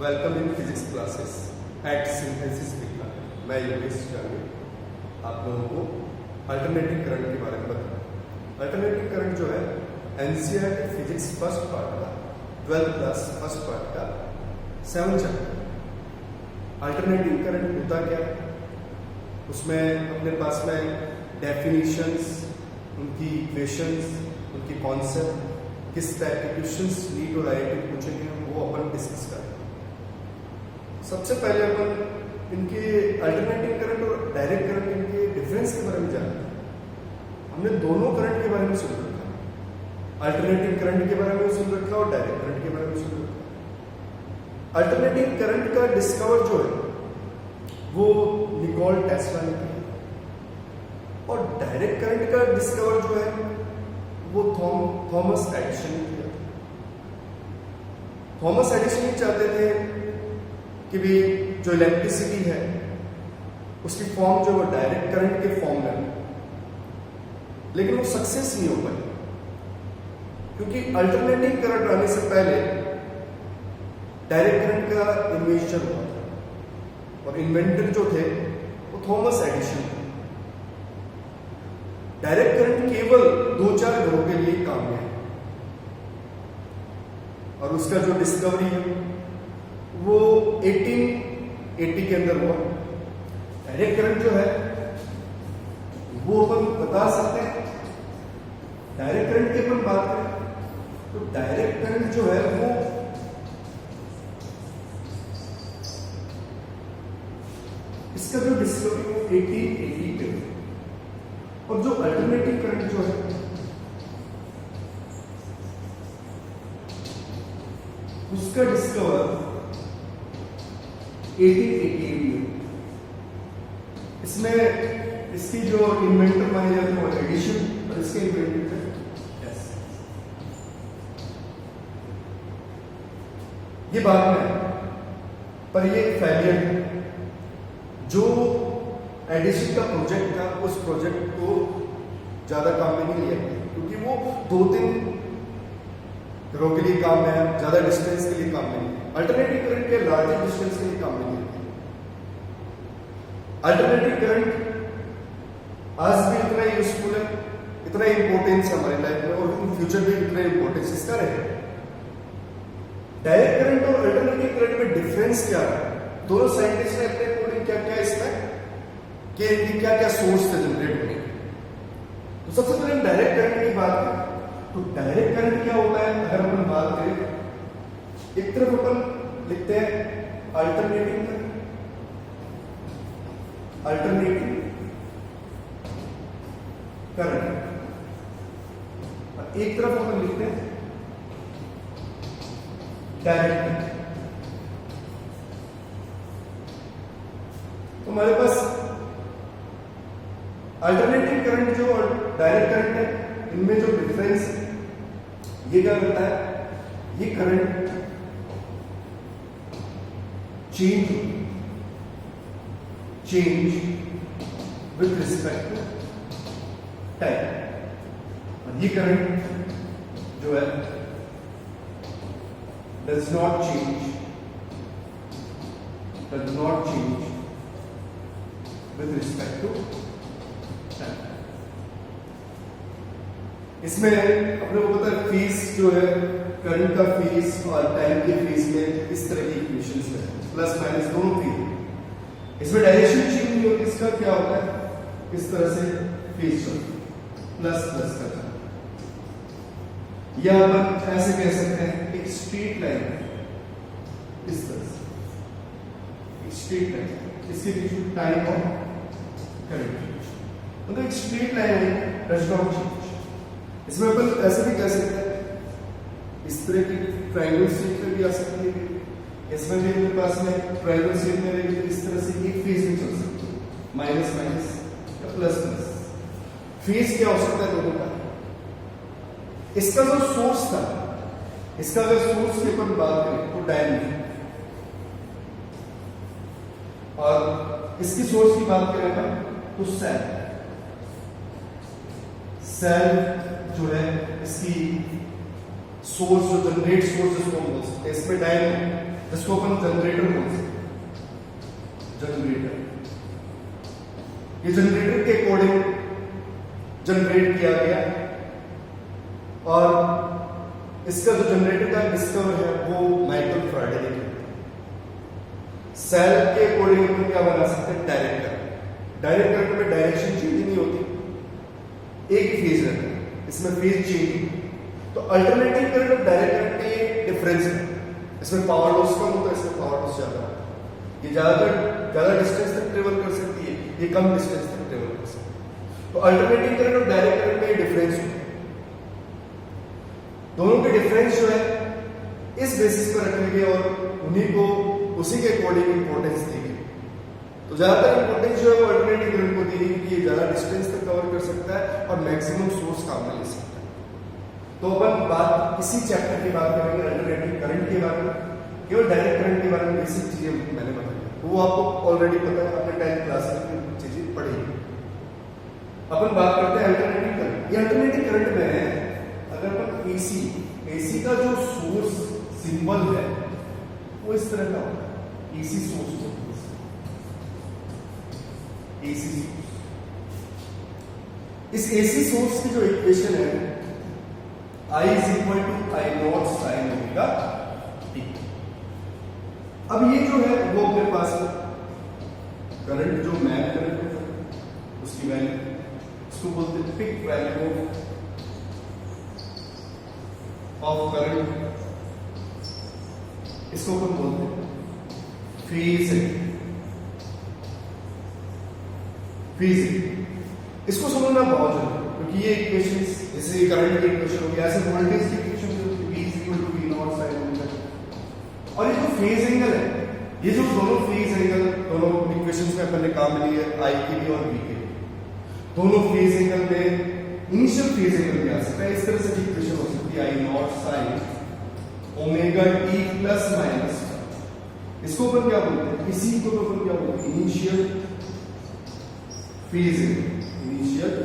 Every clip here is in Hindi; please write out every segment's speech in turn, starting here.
Welcome in physics classes at Synthesis Vigyan. मैं योगेश जानी आप लोगों को अल्टरनेटिव करंट के बारे में बताऊँ। अल्टरनेटिव करंट जो है एनसीईआरटी फिजिक्स फर्स्ट पार्ट का 12th क्लास फर्स्ट पार्ट का 7 चैप्टर। अल्टरनेटिव करंट होता क्या है, उसमें अपने पास में डेफिनेशंस, उनकी इक्वेशंस, उनकी कॉन्सेप्ट, किस टाइप के क्वेश्चंस नीट और आईआईटी पूछेंगे वो अपन डिस्कस करें। सबसे पहले अपन इनके अल्टरनेटिव करंट और डायरेक्ट करंट इनके डिफरेंस के बारे में जानते हैं। हमने दोनों करंट के बारे में सुन रखा है, अल्टरनेटिव करंट के बारे में सुन रखा और डायरेक्ट करंट के बारे में सुन रखा। अल्टरनेटिव करंट का डिस्कवर जो है वो निकोला टेस्ला ने किया और डायरेक्ट करंट का डिस्कवर जो है वो थॉमस एडिसन ने किया। थॉमस एडिसन ही चाहते थे कि भी जो इलेक्ट्रिसिटी है उसकी फॉर्म जो वो डायरेक्ट करंट के फॉर्म में है, लेकिन वो सक्सेस नहीं हो पाई क्योंकि अल्टरनेटिव करंट आने से पहले डायरेक्ट करंट का इन्वेंशन हुआ था और इन्वेंटर जो थे वो थॉमस एडिसन थे। डायरेक्ट करंट केवल 2-4 घरों के लिए काम में है और उसका जो डिस्कवरी है वो 1880 के अंदर हुआ। डायरेक्ट करंट जो है वो अपन बता सकते हैं, डायरेक्ट करंट की अपन बात करें तो डायरेक्ट करंट जो है वो इसका जो डिस्कवरी वो 1880 पे हुआ और जो अल्टरनेटिव करंट जो है उसका डिस्कवर 1888 में। इसमें इसकी जो इन्वेंटर माने जाते हैं वो एडिशन और इसके इन्वेंटर है एस। ये बात में पर ये फेलियर है। जो एडिशन का प्रोजेक्ट था उस प्रोजेक्ट को ज्यादा काम में नहीं लिया क्योंकि वो 2-3 घरों के लिए काम में है, ज्यादा डिस्टेंस के लिए काम में नहीं। अल्टरनेटिव करंट के लार्जर डिस्टेंस के लिए काम में नहीं है। अल्टरनेटिव करंट आज भी इतना यूजफुल है, इतना इंपॉर्टेंस है हमारी लाइफ में और इन फ्यूचर भी इतना इंपॉर्टेंस इसका रहेगा। डायरेक्ट करंट और अल्टरनेटिव करंट में डिफरेंस क्या है? दोनों साइंटिस्ट ने अपने अकॉर्डिंग क्या क्या इसमें कि इनकी क्या क्या सोर्स थे जनरेट होने के। तो सबसे पहले हम डायरेक्ट करंट की बात करें तो डायरेक्ट करंट क्या होता है अगर अपन बात करें, एक तरफ अपन लिखते हैं अल्टरनेटिव करंट, अल्टरनेटिव करंट, और एक तरफ अपन लिखते हैं डायरेक्ट करंट। तो हमारे पास अल्टरनेटिव करंट जो और डायरेक्ट करंट है इनमें जो डिफरेंस है ये क्या करता है, ये current change with respect to time और ये करंट जो है does not change with respect to time. इसमें अपने को पता है फीस जो है करंट का फीस और टाइम की फीस में इस तरह की इक्वेशंस है, प्लस माइनस दोनों फीस। इसमें डायरेक्शन चेंज नहीं होती, इसका क्या होता है इस तरह से फीस प्लस प्लस का, या अपन ऐसे कह सकते हैं एक स्ट्रेट लाइन इस तरह से, एक स्ट्रेट लाइन इसके बीच में टाइम और करंट मतलब एक स्ट्रेट लाइन है डज नॉट चेंज। इसमें अपन ऐसे भी कह सकते हैं इस तरह की ट्रायंगल शेप में भी आ सकती है, इसमें भी मेरे पास में ट्रायंगल शेप में रहेगी तो इस तरह से एक फेज में चल सकती है, माइनस माइनस या प्लस प्लस। फेज क्या हो सकता है दोनों का? इसका जो सोर्स था, इसका अगर सोर्स की अपन बात करें तो डायनेमिक, और इसकी सोर्स की बात करें अपन तो सेल जो है इसकी सोर्स जो जनरेट सोर्स इसको हम बोल सकते हैं। इसमें डायनेमो जिसको अपन जनरेटर बोलते हैं, जनरेटर। ये जनरेटर के अकॉर्डिंग जनरेट किया गया और इसका जो जनरेटर का डिस्कवर है वो माइकल फैराडे ने किया। सेल के अकॉर्डिंग अपन क्या बना सकते हैं, डायरेक्ट करंट। डायरेक्ट करंट में डायरेक्शन चेंज नहीं होती, एक ही फेज रहता है, इसमें फेज चेंज। तो अल्टरनेटिंग करंट और डायरेक्ट करंट में ये डिफरेंस है, इसमें पावर लॉस कम होता है, इसमें पावर लॉस ज्यादा होता है। ये ज्यादा डिस्टेंस तक ट्रेवल कर सकती है, ये कम डिस्टेंस तक ट्रेवल कर सकती है। तो अल्टरनेटिंग करंट और डायरेक्ट करंट में ये डिफरेंस होता है। दोनों के डिफरेंस जो है इस बेसिस पर रखे गए और उन्हीं को उसी के अकॉर्डिंग इंपॉर्टेंस दी गई। तो ज्यादातर इंपॉर्टेंस जो है वो अल्टरनेटिव करंट को दी गई क्योंकि ये ज्यादा डिस्टेंस तक कवर कर सकता है और मैक्सिमम सोर्स काम में ले सकता है। तो अपन बात इसी चैप्टर की बात करेंगे अल्टरनेटिव करंट के बारे में। केवल डायरेक्ट करंट के बारे में बेसिक चीजें मैंने बताई, वो आपको ऑलरेडी पता है, आपने 10th क्लास में चीजें पढ़ी। अपन बात करते हैं अल्टरनेटिव करंट। ये अल्टरनेटिव करंट में अगर अपन एसी का जो सोर्स सिंबल है वो इस तरह का होता है, एसी सोर्स होता है, एसी सोर्स। इस एसी सोर्स की जो इक्वेशन है I = I0 sin omega t। अब ये जो है वो अपने पास करंट जो मैप करंट है उसकी वैल्यू, इसको बोलते हैं पिक वैल्यू ऑफ करंट, इसको अपन बोलते हैं फेज फेज। इसको समझना बहुत जरूरी है क्योंकि ये इक्वेशंस जैसे करंट की इक्वेशन होगी, ऐसे वोल्टेज की इक्वेशन होगी, V = V0 sin ओमेगा। और ये जो फेज एंगल है, ये जो दोनों फेज एंगल दोनों इक्वेशंस में अपन ने काम ली है, I के लिए और V के लिए, दोनों फेज एंगल में इनिशियल फेज एंगल क्या आ सकता है, इस तरह से इक्वेशन हो सकती है I0 sin omega t plus minus. इसको अपन क्या बोलते हैं, इसी को तो अपन क्या बोलते हैं, initial phase angle, initial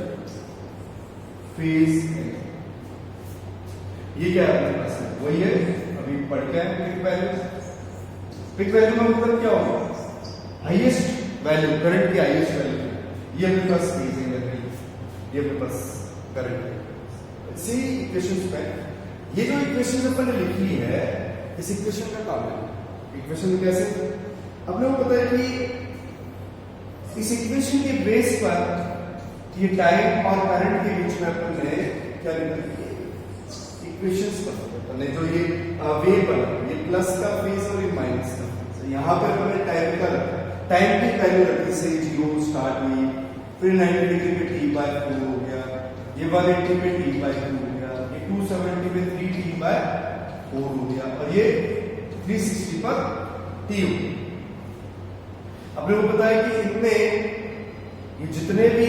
phase angle. ये क्या है अपने पास है, वही है अभी पढ़ के आए पिक वैल्यू। पिक वैल्यू का मतलब क्या होगा, हाईएस्ट वैल्यू, करंट की हाईएस्ट वैल्यू। ये अपने पास फेज एंगल है, ये अपने पास करंट है। इसी इक्वेशंस में ये जो इक्वेशन अपन ने लिखी है, इस इक्वेशन का काम है। इक्वेशन कैसे, अपने को पता है कि इस इक्वेशन के बेस पर ये टाइम और करंट के बीच में अपन ने क्या लिखा, इक्वेशंस बना जो ये वेव बना, ये प्लस का फेज और ये माइनस का फेज। यहाँ पर अपन ने टाइम का रखा, टाइम की वैल्यू रखी से 0 स्टार्ट हुई, फिर 90 डिग्री पे t/4 हो गया, ये 180 पे t/2 हो गया, ये 270 पे 3t/4 हो गया और ये 360 पर t हो गया। अपने को पता है कि इतने ये जितने भी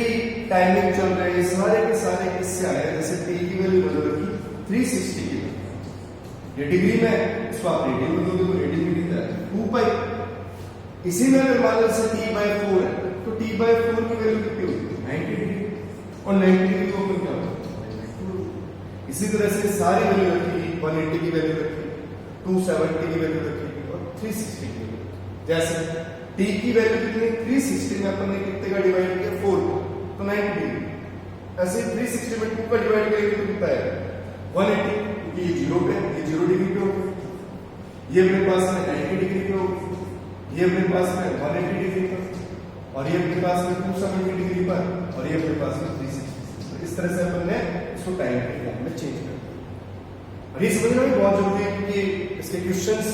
टाइमिंग चल रहे हैं सारे के सारे किससे आए हैं, जैसे t की वैल्यू बदल रखी 360 की, ये डिग्री में इसको आप रेडियन में दोगे तो रेडियन में कितना है 2π। इसी में अगर मान लो से t/4 है तो t/4 की वैल्यू कितनी होगी 90 डिग्री और 90 डिग्री को अपन क्या होगा। इसी तरह से सारी वैल्यू रखी, 180 की वैल्यू रखी, 270 की वैल्यू रखी और 360 की वैल्यू। जैसे t की वैल्यू कितनी 360 में अपन ने कितने का डिवाइड किया 4 को तो 90 डिग्री। ऐसे 360 में 2 का डिवाइड करेंगे तो कितना है 180, क्योंकि ये 0 पे है, ये 0 डिग्री पे होगा, ये अपने पास में 90 डिग्री पे होगा, ये अपने पास में 180 डिग्री पर और ये अपने पास में 270 डिग्री पर और ये अपने पास में 360। तो इस तरह से अपन ने इसको टाइम के फॉर्म में चेंज कर दिया। और ये समझना भी बहुत जरूरी है क्योंकि इसके क्वेश्चंस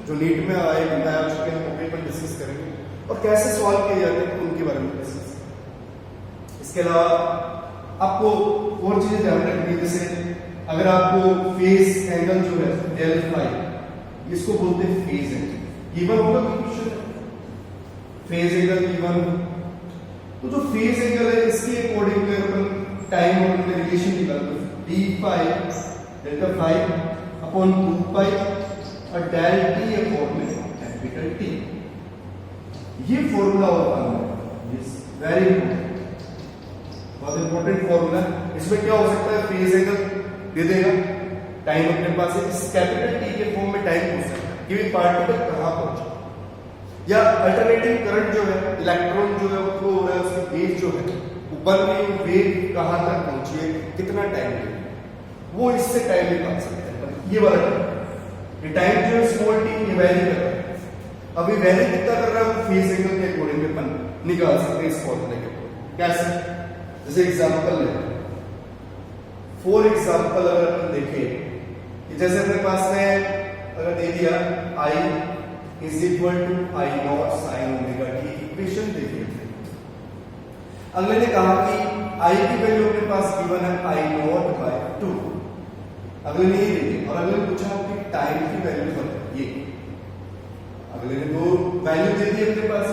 जो नीट में आए आ चुके हैं वो पर डिस्कस करेंगे और कैसे सॉल्व किए जाते हैं उनके बारे में डिस्कस करेंगे। इसके अलावा आपको और चीजें ध्यान रखनी है, जैसे अगर आपको फेज एंगल जो है Δ इसको बोलते हैं फेज एंगल। गिवन होगा क्वेश्चन फेज एंगल गिवन, तो जो फेज एंगल है इसके अकॉर्डिंग अपन टाइम और रिलेशन निकालते हैं d∅ Δ∅ अपॉन 2π और del t upon capital T। ये फॉर्मूला और वेरी इंपॉर्टेंट, बहुत इंपॉर्टेंट फॉर्मूला। इसमें क्या हो सकता है, फेज एंगल दे देगा, टाइम अपने पास है, इस कैपिटल T के फॉर्म में टाइम हो सकता है कि भी पार्टिकल कहां पहुंचा, या अल्टरनेटिंग करंट जो है, इलेक्ट्रॉन जो है वो फ्लो हो रहा है, उसकी वेव जो है ऊपर में वेव कहां तक पहुंची है, कितना टाइम लगेगा, वो इससे टाइम निकाल सकते हैं। ये वाला टाइम, ये टाइम जो है स्मॉल टी, ये वैरी कर रहा है। अभी वैरी कितना कर रहा है, वो फेज एंगल के अकॉर्डिंग अपन निकाल सकते हैं इस फॉर्मूले के अकॉर्डिंग। कैसे, जैसे एग्जांपल लें, फॉर एग्जांपल अगर अपन देखें कि जैसे अपने पास में अगर दे दिया I is equal to I not sine omega t, equation देखिए। अगले ने कहा कि I की वैल्यू अपने पास गिवन है I नॉट बाय 2, अगले ने ये दे दिया, और अगले ने पूछा कि टाइम की वैल्यू बताइए। अगले ने दो वैल्यू दे दी अपने पास,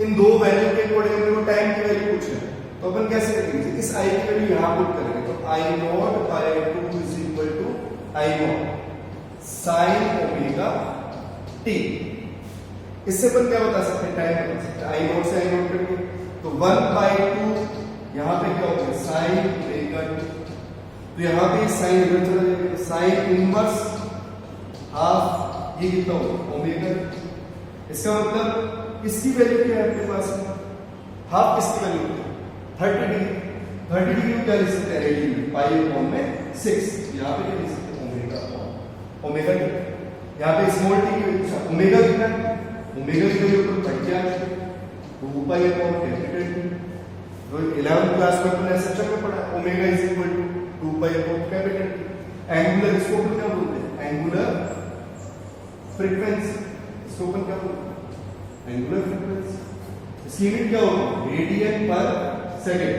इन दो वैल्यू के अकॉर्डिंग अपने को टाइम की वैल्यू पूछना है, तो अपन कैसे करेंगे, इस I की वैल्यू यहां पुट करेंगे, तो I not by 2 is equal to I not sine omega t. इससे अपन क्या बता सकते हैं, टाइम बता सकते हैं, I नॉट से I नॉट करेंगे तो 1/2 यहां पे क्या होगा, साइन ओमेगा टी, तो यहां पे साइन इधर चला जाएगा, साइन इनवर्स हाफ, ये कितना होगा ओमेगा। इसका मतलब इसकी वैल्यू क्या है अपने पास में, हाफ किसकी वैल्यू होती है 30 डिग्री, 30 डिग्री क्या लिख सकते हैं, 80 डिग्री, पाई अपॉन में 6, यहां पे क्या लिख सकते हैं ओमेगा अपॉन ओमेगा टी। यहां पे स्मॉल टी की वैल्यू ओमेगा कितना है, ओमेगा की वैल्यू ऊपर 30 आ गई, 2 पाई अपॉन कैपिटल टी। तो 11th क्लास में अपने ऐसा चल पड़ा, omega is equal to 2 pi upon capital T. Angular इसको अपन क्या बोलते हैं, एंगुलर फ्रीक्वेंसी, इसको अपन क्या बोलते हैं, एंगुलर फ्रीक्वेंसी। इसकी यूनिट क्या होगी, रेडियन पर सेकंड।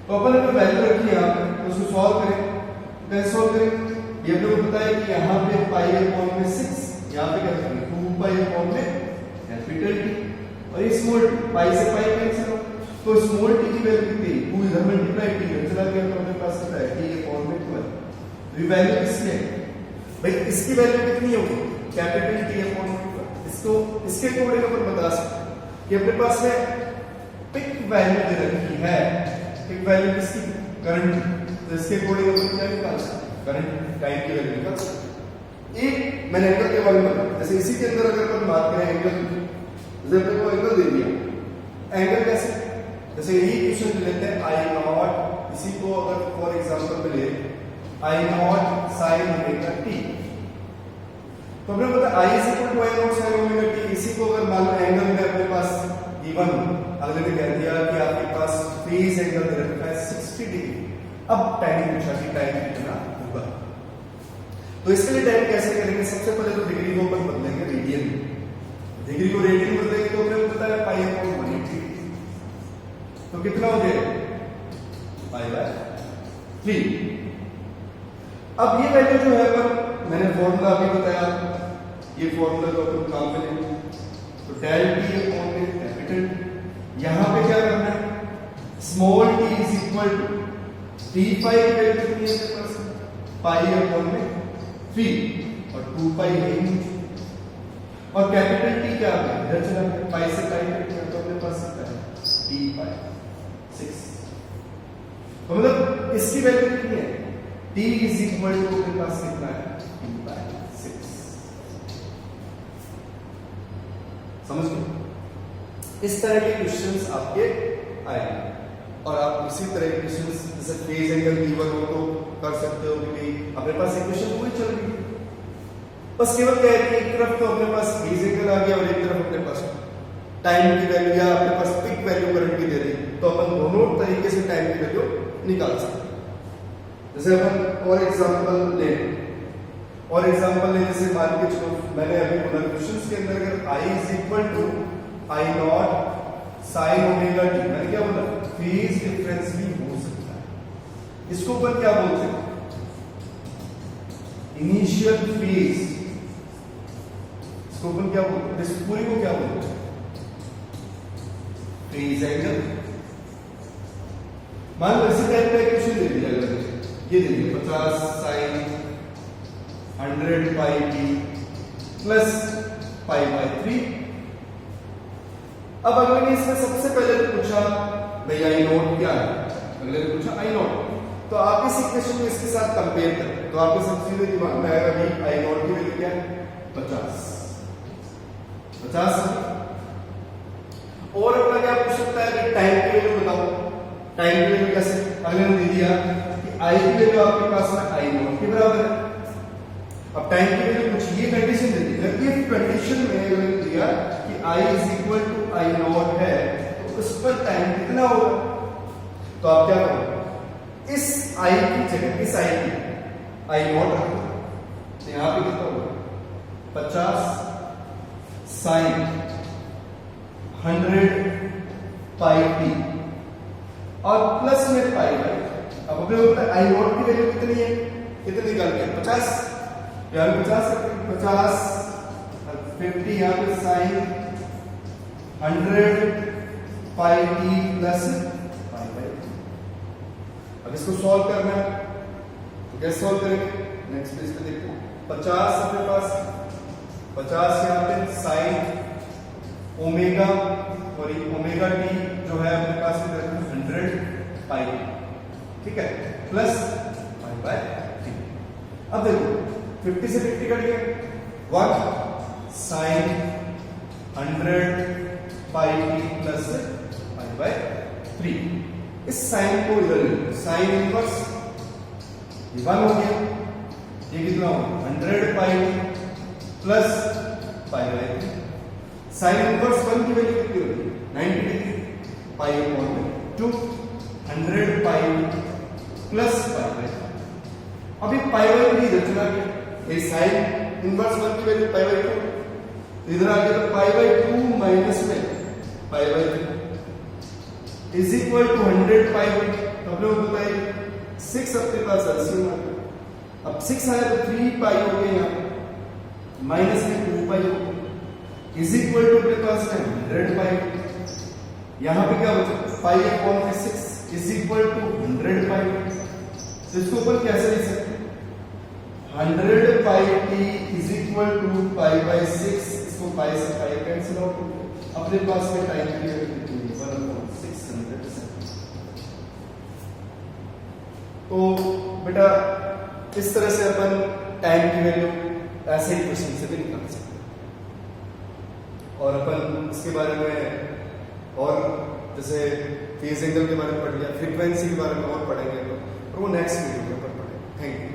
तो अपन अगर वैल्यू रखी यहां पे, तो उसको सॉल्व करें, कैसे सॉल्व करें, ये अपने को पता है कि यहां पे पाई अपॉन में 6, यहां पे क्या करेंगे 2 पाई अपॉन में कैपिटल टी, और ये स्मॉल टी, पाई से पाई कैंसिल हो, तो स्मॉल टी की वैल्यू कितनी, 2 इधर मल्टीप्लाई टी इधर चला गया, तो अपने पास कितना है टी अपॉन में 12। तो ये वैल्यू किसकी है भाई, इसकी वैल्यू कितनी होगी, कैपिटल टी अपॉन में 12। इसको इसके अकॉर्डिंग अपन बता सकते हैं कि अपने पास में पिक वैल्यू दे रखी है, पिक वैल्यू किसकी, करंट, तो इसके अकॉर्डिंग अपन क्या निकाल सकते हैं, करंट टाइम की वैल्यू निकाल सकते हैं। एक मैंने एंगल के बारे में बताया, जैसे इसी के अंदर अगर अपन बात करें एंगल, जैसे अपने को एंगल दे दिया, एंगल कैसे, जैसे यही क्वेश्चन लेते हैं I नॉट, इसी को अगर फॉर एग्जांपल में ले I not sine omega t, तो हमने पता I is equal to I not sine omega t. इसी को अगर मान लो एंगल में अपने पास गिवन, अगले ने कह दिया कि आपके पास फेज एंगल दे रखा है 60 डिग्री, अब टाइम पूछा कि टाइम कितना होगा, तो इसके लिए टाइम कैसे करेंगे, सबसे पहले तो डिग्री को अपन बदलेंगे रेडियन, डिग्री को रेडियन बदलेंगे तो हमने बताया पाई अपॉन 180, तो कितना हो जाएगा पाई बाय 3। अब ये वैल्यू जो है पर मैंने फॉर्मूला अभी बताया, ये फॉर्मूला को अपन काम में लेंगे, तो डेल टी अपॉन में कैपिटल, यहां पे क्या करना है, small T is equal to T pi की वैल्यू कितनी है मेरे पास, पाई अपॉन में 3 और 2 पाई है, और कैपिटल टी क्या है इधर चला गया, पाई से पाई कट गया, तो अपने पास कितना है टी पाई 6। तो मतलब इसकी वैल्यू कितनी है, t इज इक्वल टू अपने पास कितना है t बाय 6। समझ गए, इस तरह के क्वेश्चंस आपके आएंगे, और आप इसी तरह के क्वेश्चंस जैसे फेज एंगल गिवन हो तो कर सकते हो, क्योंकि अपने पास इक्वेशन पूरी चल रही है, बस केवल क्या है कि एक तरफ तो अपने पास फेज एंगल आ गया और एक तरफ अपने पास टाइम की वैल्यू या अपने पास पिक वैल्यू करंट की दे दी, तो अपन दोनों तरीके से टाइम की वैल्यू निकाल सकते हैं। जैसे अपन और एग्जांपल ले, और एग्जांपल ले, जैसे मान के चलो मैंने अभी बोला क्वेश्चंस के अंदर अगर I is equal to I not sine omega t, मैंने क्या बोला फेज डिफरेंस भी हो सकता है, इसको अपन क्या बोलते हैं इनिशियल फेज, इसको अपन क्या बोलते हैं, इस पूरी को क्या बोलते हैं फेज एंगल। मान लो इसी टाइप का इक्वेशन दे दिया, अगर ये दे दिया 50 sine 100 pi t plus pi by 3। अब अगले ने इसमें सबसे पहले पूछा भाई I नॉट क्या है, अगले ने पूछा I नॉट, तो आप इस इक्वेशन को इसके साथ कंपेयर करें तो आपको सबसे सीधे दिमाग में आएगा भी आई नॉट की वैल्यू क्या है 50 और अपना क्या पूछ सकता है कि टाइम की वैल्यू बताओ। टाइम की वैल्यू कैसे, अगले ने दे दिया कि आई की वैल्यू आपके पास में आई नॉट के बराबर है। अब टाइम की वैल्यू कुछ ये कंडीशन दे दी, अगर इफ कंडीशन में अगर दिया कि I is equal to I not है तो उस पर टाइम कितना होगा। तो आप क्या करोगे, इस आई की जगह इस आई की आई नॉट रखो तो यहां पे कितना होगा 50 साइन 100 पाई टी और प्लस में पाई बाई। अब अपने ऊपर आई नॉट की वैल्यू कितनी है, कितनी निकाल के 50 यार 50 50 यहाँ पे sine 100 pi t plus pi by. अब इसको सॉल्व करना है तो कैसे सॉल्व करेंगे, नेक्स्ट पेज पे देखते हैं। 50 अपने पास 50 यहाँ पे साइन ओमेगा और ओमेगा टी जो है अपने पास 100 पाई, ठीक है, प्लस पाई बाय टी। अब देखो 50 से 50 कट गया 1 sine 100 pi t plus pi by 3। इस साइन को इधर ले, साइन इनवर्स 1 हो गया, ये कितना होगा 100 pi plus pi by 3। Sine inverse 1 की वैल्यू कितनी होगी 90 degree, pi upon 2 100 pi plus pi by 3। अभी पाई बाय 3 इधर चला गया, ये साइन इनवर्स 1 की वैल्यू पाई बाय 2 इधर आ गया, तो पाई बाय 2 माइनस में pi by 3 is equal to 100 pi by. तो हम लोग बताइए 6 अपने पास एलसीएम आ गया, अब 6 आया तो 3 पाई हो गया, यहाँ माइनस में 2 पाई हो गया इज इक्वल टू अपने पास 100 पाई। यहाँ पे क्या बचा pi upon 6 is equal to 100 pi. तो इसके ऊपर कैसे लिख सकते हैं 100 pi T is equal to pi by 6, इसको पाई से पाई कैंसिल आउट हो गया, अपने पास में टाइम पीरियड कितनी 1/600। तो बेटा इस तरह से अपन टाइम की वैल्यू ऐसे ही क्वेश्चन से भी निकाल सकते हैं और अपन इसके बारे में और जैसे फेज एंगल के बारे में पढ़ लिया, फ्रीक्वेंसी के बारे में और पढ़ेंगे और वो नेक्स्ट वीडियो में अपन पढ़ेंगे। Thank you.